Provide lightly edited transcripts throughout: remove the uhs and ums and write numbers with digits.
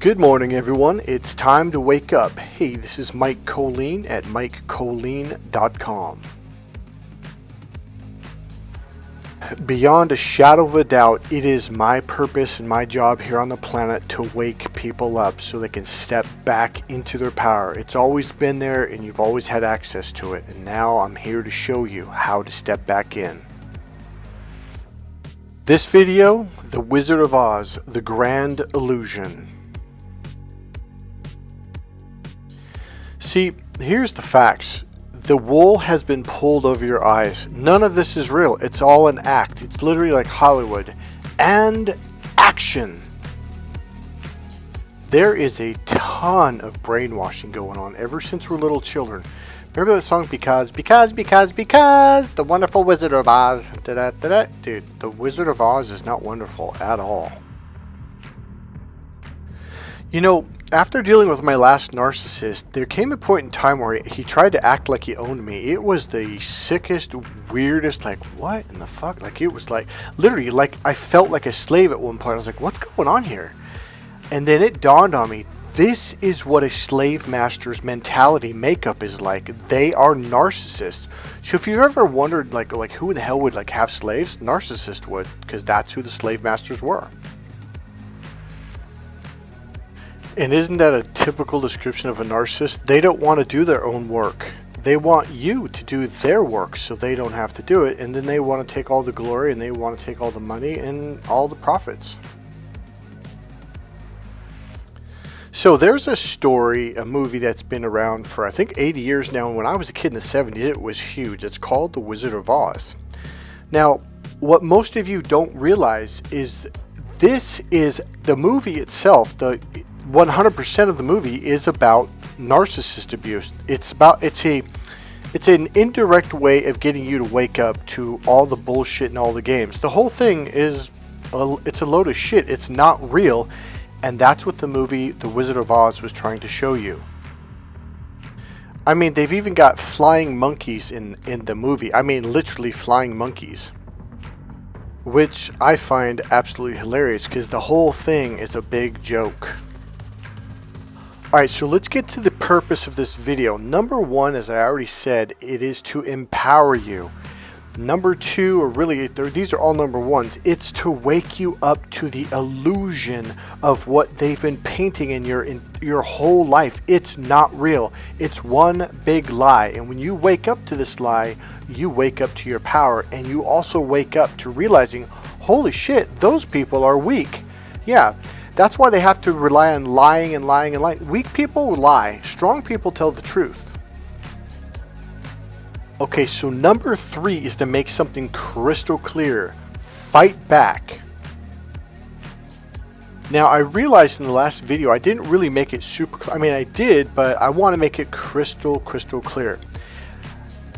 Good morning, everyone. It's time to wake up. Hey, this is Mike Colleen at MikeColleen.com. Beyond a shadow of a doubt, it is my purpose and my job here on the planet to wake people up so they can step back into their power. It's always been there and you've always had access to it. And now I'm here to show you how to step back in. This video, The Wizard of Oz, The Grand Illusion. See, here's the facts. The wool has been pulled over your eyes. None of this is real. It's all an act. It's literally like Hollywood. And action. There is a ton of brainwashing going on ever since we're little children. Remember that song, Because, The Wonderful Wizard of Oz. Da-da-da-da. Dude, The Wizard of Oz is not wonderful at all. You know, after dealing with my last narcissist, there came a point in time where he tried to act like he owned me. It was the sickest, weirdest, like, what in the fuck? Like, it was like, literally, like, I felt like a slave at one point. I was like, what's going on here? And then it dawned on me, this is what a slave master's mentality makeup is like. They are narcissists. So if you've ever wondered, like who in the hell would, like, have slaves? Narcissists would, because that's who the slave masters were. And isn't that a typical description of a narcissist? They don't want to do their own work. They want you to do their work so they don't have to do it. And then they want to take all the glory and they want to take all the money and all the profits. So there's a story, a movie that's been around for I think 80 years now. And when I was a kid in the 70s, it was huge. It's called The Wizard of Oz. Now, what most of you don't realize is this is the movie itself. The 100% of the movie is about narcissist abuse. It's an indirect way of getting you to wake up to all the bullshit and all the games. The whole thing is it's a load of shit. It's not real, and that's what the movie The Wizard of Oz was trying to show you. I mean, they've even got flying monkeys in the movie. I mean, literally flying monkeys, which I find absolutely hilarious because the whole thing is a big joke. Alright, so let's get to the purpose of this video. Number one, as I already said, it is to empower you. Number two, or really, these are all number ones, it's to wake you up to the illusion of what they've been painting in your whole life. It's not real. It's one big lie. And when you wake up to this lie, you wake up to your power. And you also wake up to realizing, holy shit, those people are weak. Yeah. That's why they have to rely on lying and lying and lying. Weak people lie. Strong people tell the truth. Okay, so number three is to make something crystal clear. Fight back. Now, I realized in the last video I didn't really make it super clear. I mean, I did, but I want to make it crystal clear.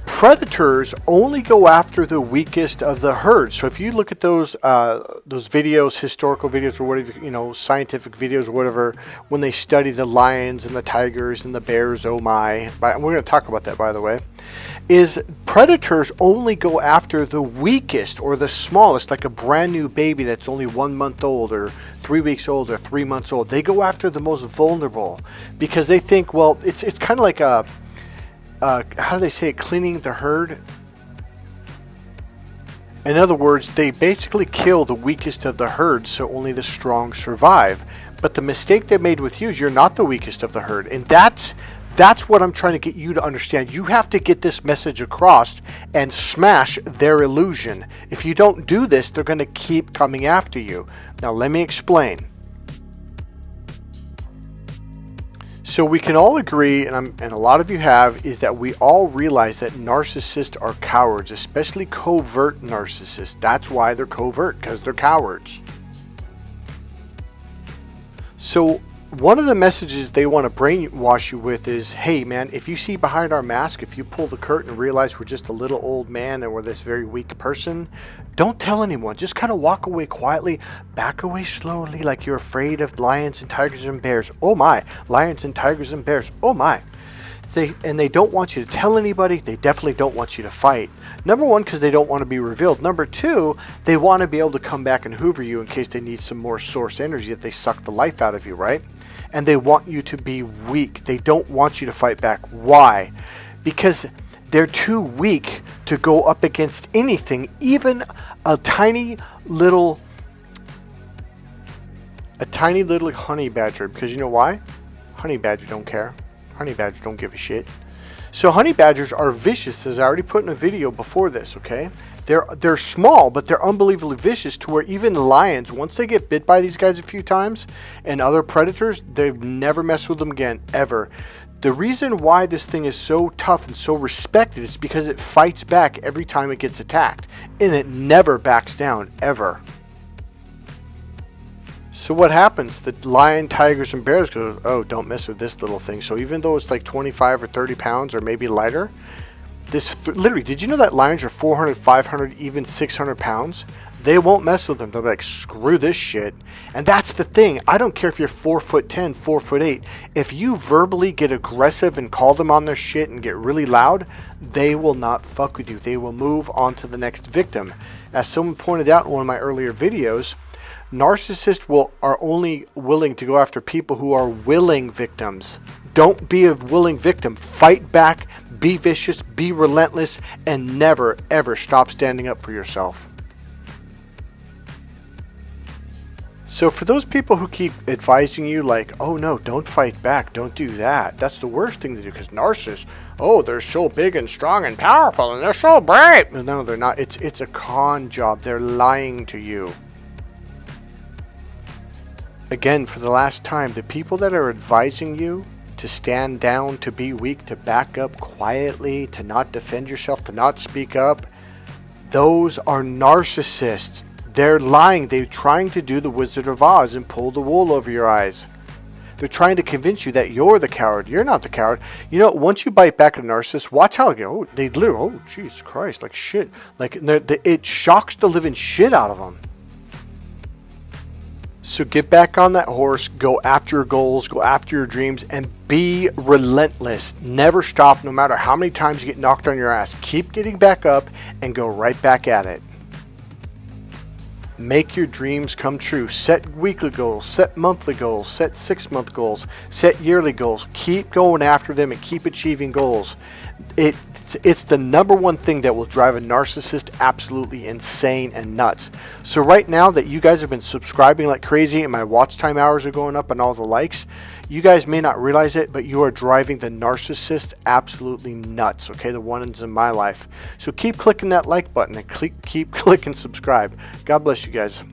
Predators only go after the weakest of the herd. So if you look at those videos, historical videos or whatever, scientific videos or whatever, when they study the lions and the tigers and the bears, oh my, we're going to talk about that, by the way, is predators only go after the weakest or the smallest, like a brand new baby that's only 1 month old or 3 weeks old or 3 months old. They go after the most vulnerable because they think, well, it's kind of like a how do they say it? Cleaning the herd. In other words, they basically kill the weakest of the herd so only the strong survive. But the mistake they made with you is you're not the weakest of the herd. And that's what I'm trying to get you to understand. You have to get this message across and smash their illusion. If you don't do this, they're going to keep coming after you. Now let me explain. So we can all agree, and a lot of you have, is that we all realize that narcissists are cowards, especially covert narcissists. That's why they're covert, because they're cowards. So one of the messages they want to brainwash you with is, hey man, if you see behind our mask, if you pull the curtain and realize we're just a little old man and we're this very weak person, don't tell anyone. Just kind of walk away quietly, back away slowly like you're afraid of lions and tigers and bears. Oh my, lions and tigers and bears. Oh my. They don't want you to tell anybody. They definitely don't want you to fight. Number one, because they don't want to be revealed. Number two, they want to be able to come back and hoover you in case they need some more source energy that they suck the life out of you, right? And they want you to be weak. They don't want you to fight back. Why? Because they're too weak to go up against anything, even a tiny little honey badger. Because you know why? Honey badger don't care. Honey badgers don't give a shit. So honey badgers are vicious, as I already put in a video before this, okay? They're small, but they're unbelievably vicious to where even lions, once they get bit by these guys a few times and other predators, they've never messed with them again, ever. The reason why this thing is so tough and so respected is because it fights back every time it gets attacked. And it never backs down, ever. So what happens? The lion, tigers, and bears go, oh, don't mess with this little thing. So even though it's like 25 or 30 pounds or maybe lighter, literally, did you know that lions are 400, 500, even 600 pounds? They won't mess with them. They'll be like, screw this shit. And that's the thing. I don't care if you're 4'10", 4'8". If you verbally get aggressive and call them on their shit and get really loud, they will not fuck with you. They will move on to the next victim. As someone pointed out in one of my earlier videos, narcissists are only willing to go after people who are willing victims. Don't be a willing victim. Fight back, be vicious, be relentless, and never, ever stop standing up for yourself. So for those people who keep advising you like, oh no, don't fight back, don't do that. That's the worst thing to do because narcissists, oh, they're so big and strong and powerful and they're so brave. No, they're not. It's a con job. They're lying to you. Again, for the last time, the people that are advising you to stand down, to be weak, to back up quietly, to not defend yourself, to not speak up, those are narcissists. They're lying. They're trying to do the Wizard of Oz and pull the wool over your eyes. They're trying to convince you that you're the coward. You're not the coward. You know, once you bite back at a narcissist, watch how they literally, oh, Jesus Christ, like shit. Like, it shocks the living shit out of them. So get back on that horse, go after your goals, go after your dreams, and be relentless. Never stop, no matter how many times you get knocked on your ass. Keep getting back up and go right back at it. Make your dreams come true. Set weekly goals, set monthly goals, set 6-month goals, set yearly goals. Keep going after them and keep achieving goals. It's the number one thing that will drive a narcissist absolutely insane and nuts. So right now that you guys have been subscribing like crazy and my watch time hours are going up and all the likes, you guys may not realize it, but you are driving the narcissist absolutely nuts, okay? The ones in my life. So keep clicking that like button and keep clicking subscribe. God bless you guys.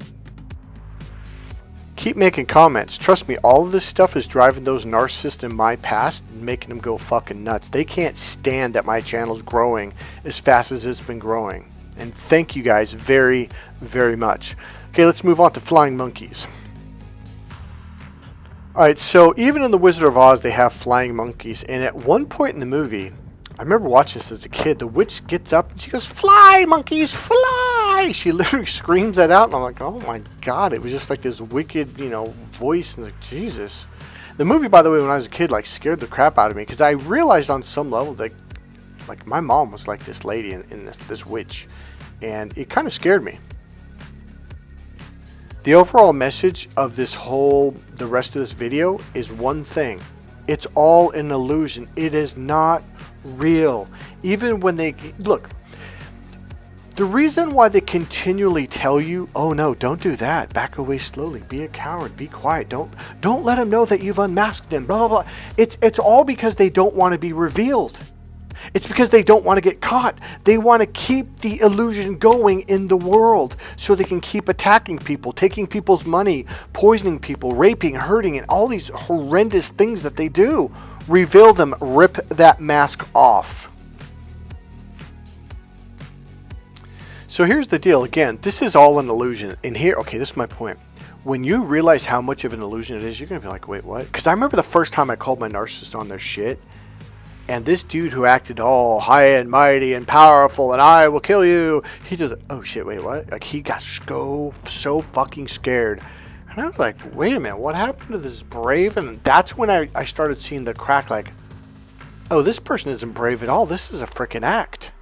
Keep making comments. Trust me, all of this stuff is driving those narcissists in my past and making them go fucking nuts. They can't stand that my channel's growing as fast as it's been growing. And thank you guys very, very much. Okay, let's move on to flying monkeys. Alright, so even in The Wizard of Oz, they have flying monkeys. And at one point in the movie, I remember watching this as a kid, the witch gets up and she goes, fly, monkeys, fly! She literally screams that out, and I'm like, oh my god, it was just like this wicked, voice, and like, Jesus. The movie, by the way, when I was a kid, like, scared the crap out of me, because I realized on some level that, like, my mom was like this lady in this witch, and it kind of scared me. The overall message of the rest of this video is one thing. It's all an illusion. It is not real. Even when look, the reason why they continually tell you, oh no, don't do that, back away slowly, be a coward, be quiet, don't let them know that you've unmasked them, blah, blah, blah. It's all because they don't want to be revealed. It's because they don't want to get caught. They want to keep the illusion going in the world so they can keep attacking people, taking people's money, poisoning people, raping, hurting, and all these horrendous things that they do. Reveal them, rip that mask off. So here's the deal. Again, this is all an illusion. And here, okay, this is my point. When you realize how much of an illusion it is, you're going to be like, wait, what? Because I remember the first time I called my narcissist on their shit. And this dude who acted all high and mighty and powerful and I will kill you, he just, oh shit, wait, what? Like, he got so fucking scared. And I was like, wait a minute, what happened to this brave? And that's when I started seeing the crack, like, oh, this person isn't brave at all. This is a freaking act.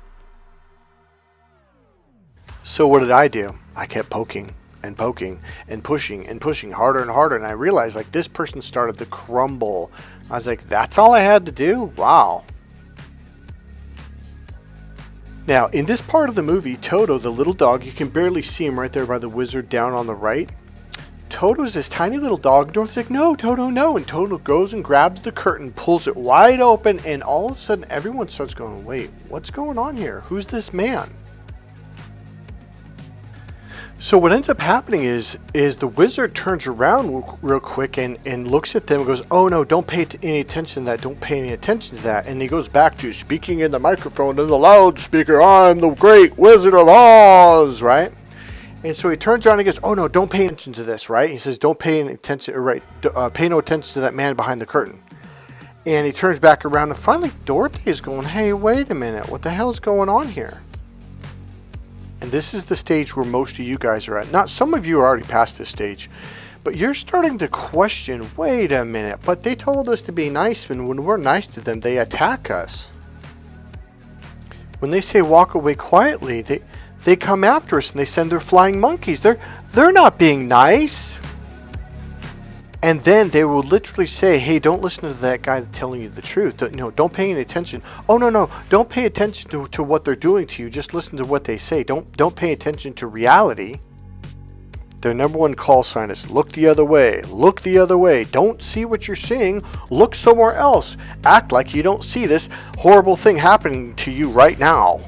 So what did I do? I kept poking and poking and pushing harder and harder. And I realized like this person started to crumble. I was like, that's all I had to do? Wow. Now, in this part of the movie, Toto, the little dog, you can barely see him right there by the wizard down on the right. Toto's this tiny little dog. Dorothy's like, no, Toto, no. And Toto goes and grabs the curtain, pulls it wide open, and all of a sudden everyone starts going, wait, what's going on here? Who's this man? So what ends up happening is the wizard turns around real quick and looks at them and goes, oh no, don't pay any attention to that, don't pay any attention to that. And he goes back to speaking in the microphone in the loudspeaker, I'm the great Wizard of Oz, right? And so he turns around and goes, oh no, don't pay attention to this, right? He says, don't pay any attention, right? Pay no attention to that man behind the curtain. And he turns back around and finally Dorothy is going, hey, wait a minute, what the hell's going on here? And this is the stage where most of you guys are at. Not some of you are already past this stage, but you're starting to question, wait a minute, but they told us to be nice, and when we're nice to them, they attack us. When they say walk away quietly, they come after us and they send their flying monkeys. They're not being nice. And then they will literally say, hey, don't listen to that guy that's telling you the truth. Don't pay any attention. Oh, no, don't pay attention to what they're doing to you. Just listen to what they say. Don't pay attention to reality. Their number one call sign is look the other way. Look the other way. Don't see what you're seeing. Look somewhere else. Act like you don't see this horrible thing happening to you right now.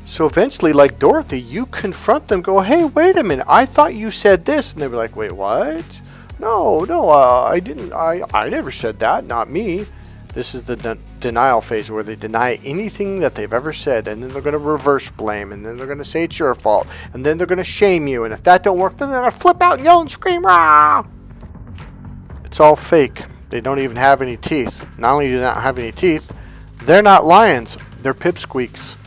So eventually, like Dorothy, you confront them, go, hey, wait a minute. I thought you said this. And they were like, wait, what? No, I didn't. I never said that. Not me. This is the denial phase where they deny anything that they've ever said, and then they're going to reverse blame, and then they're going to say it's your fault, and then they're going to shame you, and if that don't work, then they're going to flip out and yell and scream, rah! It's all fake. They don't even have any teeth. Not only do they not have any teeth, they're not lions. They're pipsqueaks.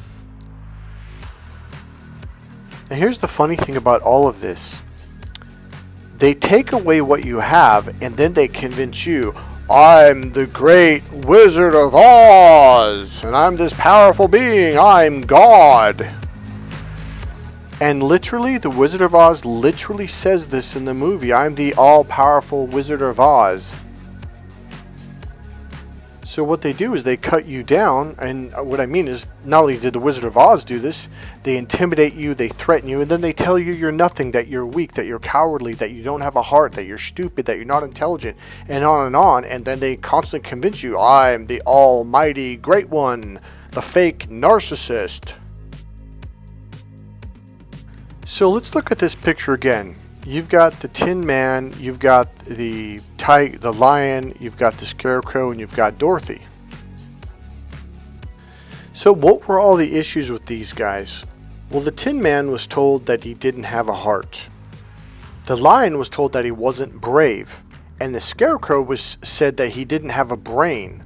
And here's the funny thing about all of this. They take away what you have, and then they convince you, I'm the great Wizard of Oz, and I'm this powerful being, I'm God. And literally, the Wizard of Oz literally says this in the movie, I'm the all-powerful Wizard of Oz. So what they do is they cut you down, and what I mean is, not only did the Wizard of Oz do this, they intimidate you, they threaten you, and then they tell you you're nothing, that you're weak, that you're cowardly, that you don't have a heart, that you're stupid, that you're not intelligent, and on, and then they constantly convince you, I'm the almighty great one, the fake narcissist. So let's look at this picture again. You've got the Tin Man, you've got the lion, you've got the Scarecrow, and you've got Dorothy. So what were all the issues with these guys? Well, the Tin Man was told that he didn't have a heart. The lion was told that he wasn't brave. And the Scarecrow was said that he didn't have a brain.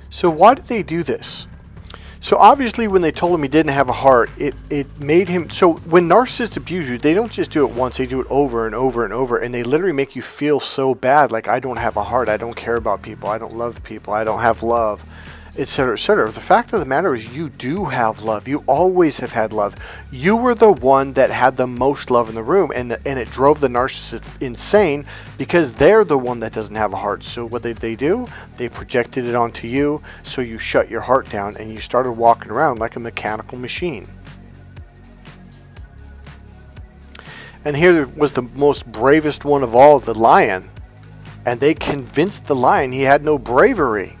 So why did they do this? So obviously when they told him he didn't have a heart, it made him... So when narcissists abuse you, they don't just do it once, they do it over and over and over, and they literally make you feel so bad, like I don't have a heart, I don't care about people, I don't love people, I don't have love, etc., etc. The fact of the matter is you do have love. You always have had love. You were the one that had the most love in the room, and it drove the narcissist insane because they're the one that doesn't have a heart. So what did they do? They projected it onto you, so you shut your heart down and you started walking around like a mechanical machine. And here was the most bravest one of all, the lion, and they convinced the lion he had no bravery.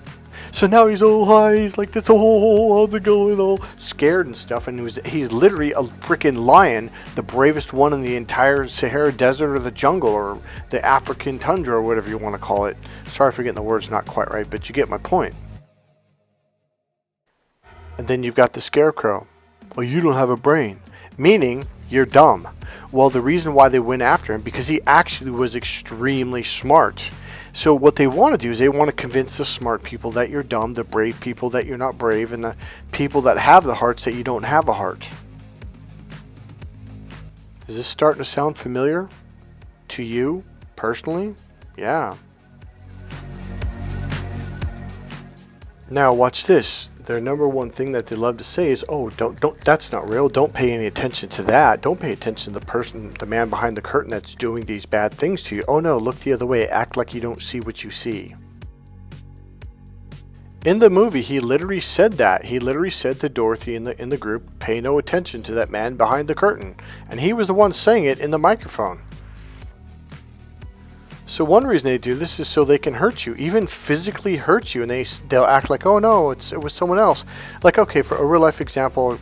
So now he's all high, he's like this, oh, how's it going, all scared and stuff, and he's literally a freaking lion, the bravest one in the entire Sahara Desert or the jungle or the African tundra or whatever you want to call it. Sorry for getting the words not quite right, but you get my point. And then you've got the Scarecrow. Well, you don't have a brain, meaning you're dumb. Well, the reason why they went after him, because he actually was extremely smart. So what they want to do is they want to convince the smart people that you're dumb, the brave people that you're not brave, and the people that have the hearts that you don't have a heart. Is this starting to sound familiar to you personally? Yeah. Now watch this. Their number one thing that they love to say is, "Oh, don't. That's not real. Don't pay any attention to that. Don't pay attention to the person, the man behind the curtain that's doing these bad things to you. Oh no, look the other way. Act like you don't see what you see." In the movie, he literally said that. He literally said to Dorothy in the group, "Pay no attention to that man behind the curtain," and he was the one saying it in the microphone. So one reason they do this is so they can hurt you, even physically hurt you, and they'll act like, "Oh no, it was someone else." Like, okay, for a real life example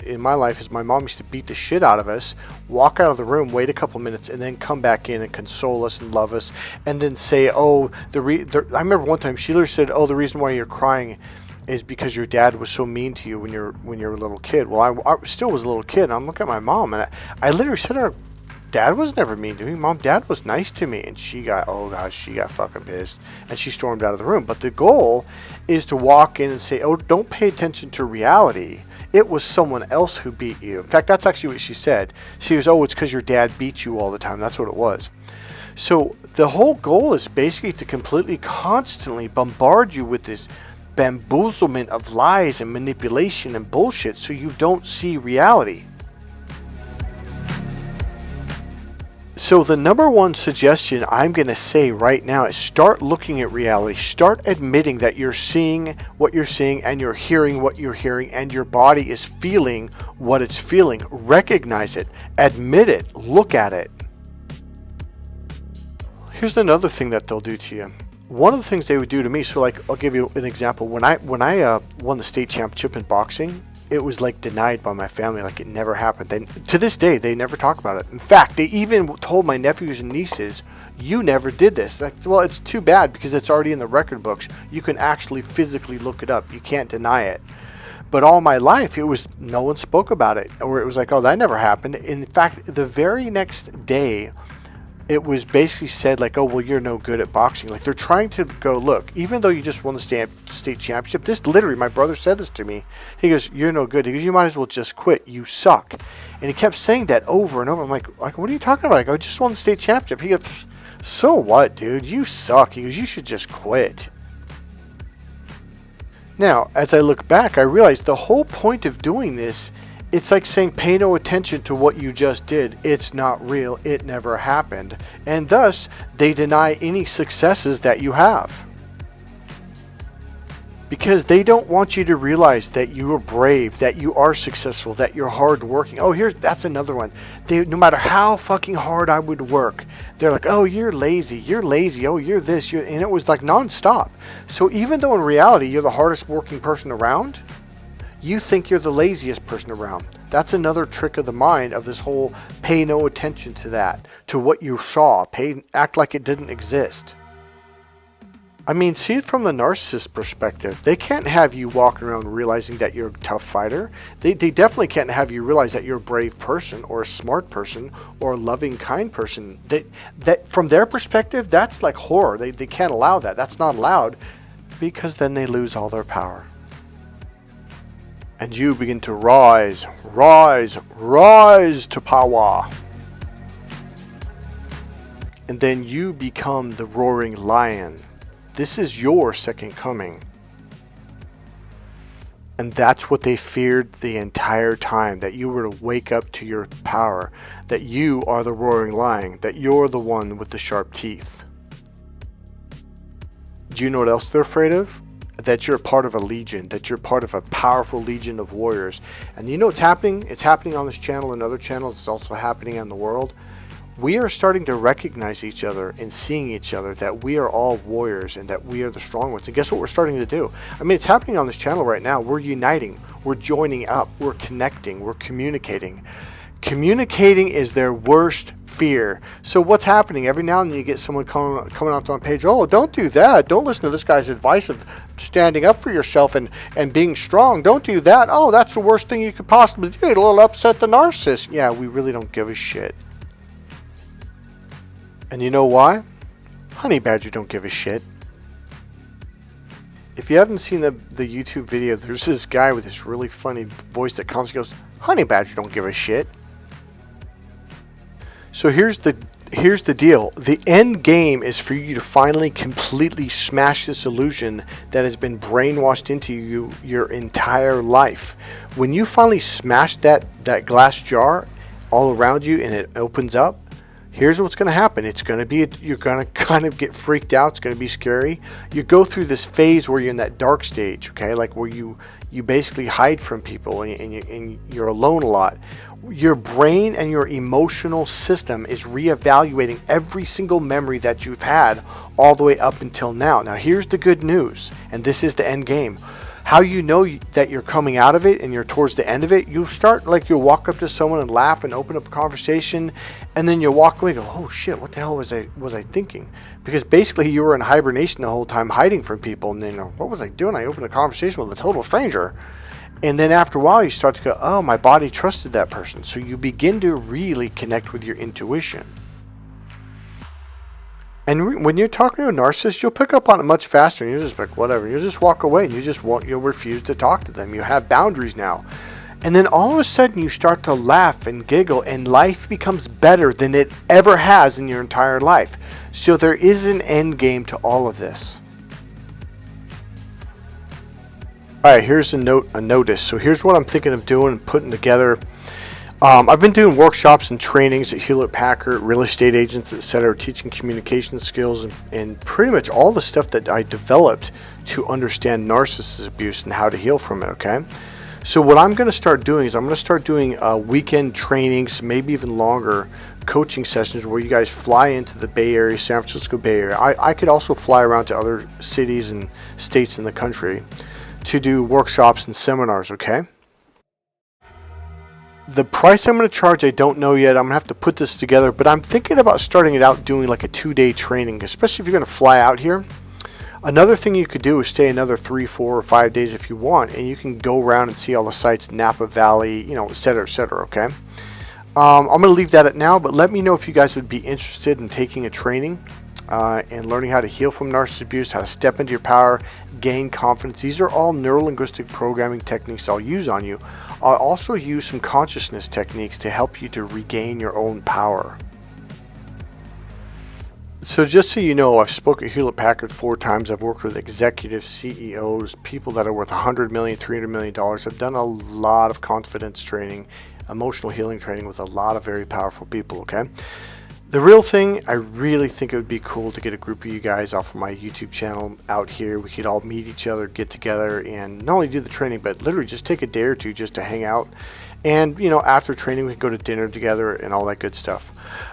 in my life is my mom used to beat the shit out of us, walk out of the room, wait a couple minutes, and then come back in and console us and love us, and then say, "Oh, I remember one time she literally said, 'Oh, the reason why you're crying is because your dad was so mean to you when you were a little kid.'" Well, I still was a little kid, and I'm looking at my mom, and I literally said to her, "Dad was never mean to me. Mom, Dad was nice to me." And she got, oh gosh, she got fucking pissed. And she stormed out of the room. But the goal is to walk in and say, "Oh, don't pay attention to reality. It was someone else who beat you." In fact, that's actually what she said. She was, "Oh, it's because your dad beat you all the time." That's what it was. So the whole goal is basically to completely, constantly bombard you with this bamboozlement of lies and manipulation and bullshit so you don't see reality. So the number one suggestion I'm going to say right now is start looking at reality. Start admitting that you're seeing what you're seeing and you're hearing what you're hearing and your body is feeling what it's feeling. Recognize it. Admit it. Look at it. Here's another thing that they'll do to you. One of the things they would do to me, so like I'll give you an example. When I won the state championship in boxing, it was like denied by my family, like it never happened. To this day, they never talk about it. In fact, they even told my nephews and nieces, "You never did this." Like, well, it's too bad because it's already in the record books. You can actually physically look it up. You can't deny it. But all my life, it was no one spoke about it, or it was like, "Oh, that never happened." In fact, the very next day, it was basically said like, "Oh, well, you're no good at boxing." Like they're trying to go, "Look, even though you just won the state championship," this literally, my brother said this to me. He goes, "You're no good." He goes, "You might as well just quit. You suck." And he kept saying that over and over. I'm like, "What are you talking about?" I go, "I just won the state championship." He goes, "So what, dude? You suck." He goes, "You should just quit." Now, as I look back, I realized the whole point of doing this, it's like saying, pay no attention to what you just did. It's not real. It never happened. And thus, they deny any successes that you have. Because they don't want you to realize that you are brave, that you are successful, that you're hardworking. Oh, that's another one. No matter how fucking hard I would work, they're like, "Oh, you're lazy. Oh, you're this." And it was like nonstop. So even though in reality, you're the hardest working person around, you think you're the laziest person around. That's another trick of the mind of this whole pay no attention to that, to what you saw. Act like it didn't exist. I mean, see it from the narcissist perspective. They can't have you walking around realizing that you're a tough fighter. They definitely can't have you realize that you're a brave person or a smart person or a loving, kind person. That from their perspective, that's like horror. They can't allow that. That's not allowed because then they lose all their power. And you begin to rise to power. And then you become the roaring lion. This is your second coming. And that's what they feared the entire time, that you were to wake up to your power, that you are the roaring lion, that you're the one with the sharp teeth. Do you know what else they're afraid of? That you're part of a legion, that you're part of a powerful legion of warriors. And you know what's happening? It's happening on this channel and other channels. It's also happening in the world. We are starting to recognize each other and seeing each other, that we are all warriors and that we are the strong ones. And guess what we're starting to do? I mean, it's happening on this channel right now. We're uniting. We're joining up. We're connecting. We're communicating. Communicating is their worst fear. So what's happening? Every now and then you get someone coming onto my page, "Oh, don't do that. Don't listen to this guy's advice of standing up for yourself and being strong. Don't do that. Oh, that's the worst thing you could possibly do. It'll upset the narcissist." Yeah, we really don't give a shit. And you know why? Honey Badger don't give a shit. If you haven't seen the YouTube video, there's this guy with this really funny voice that constantly goes, "Honey Badger don't give a shit." So here's here's the deal. The end game is for you to finally completely smash this illusion that has been brainwashed into you your entire life. When you finally smash that glass jar all around you and it opens up, here's what's going to happen. It's going to be, you're going to kind of get freaked out. It's going to be scary. You go through this phase where you're in that dark stage, okay? Like where you basically hide from people and you're alone a lot. Your brain and your emotional system is reevaluating every single memory that you've had all the way up until now. Now, here's the good news, and this is the end game. How you know that you're coming out of it and you're towards the end of it, you'll walk up to someone and laugh and open up a conversation, and then you'll walk away and go, oh shit, what the hell was I thinking? Because basically you were in hibernation the whole time, hiding from people, and then what was I doing? I opened a conversation with a total stranger. And then after a while you start to go, oh, my body trusted that person. So you begin to really connect with your intuition. And when you're talking to a narcissist, you'll pick up on it much faster, and you're just like, whatever. You'll just walk away, and you'll refuse to talk to them. You have boundaries now. And then all of a sudden, you start to laugh and giggle, and life becomes better than it ever has in your entire life. So there is an end game to all of this. All right, here's a notice. So here's what I'm thinking of doing and putting together. I've been doing workshops and trainings at Hewlett-Packard, real estate agents, etc., teaching communication skills and pretty much all the stuff that I developed to understand narcissist abuse and how to heal from it, okay? So what I'm going to start doing is I'm going to start doing weekend trainings, maybe even longer coaching sessions where you guys fly into the Bay Area, San Francisco Bay Area. I could also fly around to other cities and states in the country to do workshops and seminars, okay? The price I'm going to charge, I don't know yet. I'm going to have to put this together, but I'm thinking about starting it out doing like a 2-day training, especially if you're going to fly out here. Another thing you could do is stay another 3, 4, or 5 days if you want, and you can go around and see all the sites, Napa Valley, et cetera, okay? I'm going to leave that at now, but let me know if you guys would be interested in taking a training and learning how to heal from narcissist abuse, how to step into your power, gain confidence. These are all neuro-linguistic programming techniques I'll use on you. I'll also use some consciousness techniques to help you to regain your own power. So just so you know, I've spoken at Hewlett-Packard 4 times. I've worked with executives, CEOs, people that are worth $100 million, $300 million. I've done a lot of confidence training, emotional healing training with a lot of very powerful people, okay? The real thing, I really think it would be cool to get a group of you guys off of my YouTube channel out here. We could all meet each other, get together, and not only do the training, but literally just take a day or two just to hang out. And, after training, we could go to dinner together and all that good stuff.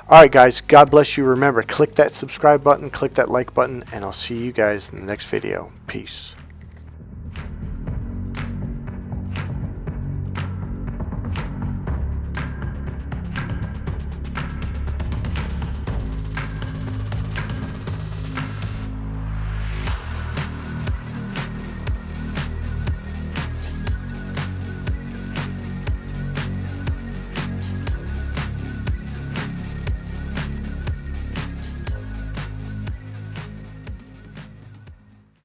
All right, guys, God bless you. Remember, click that subscribe button, click that like button, and I'll see you guys in the next video. Peace.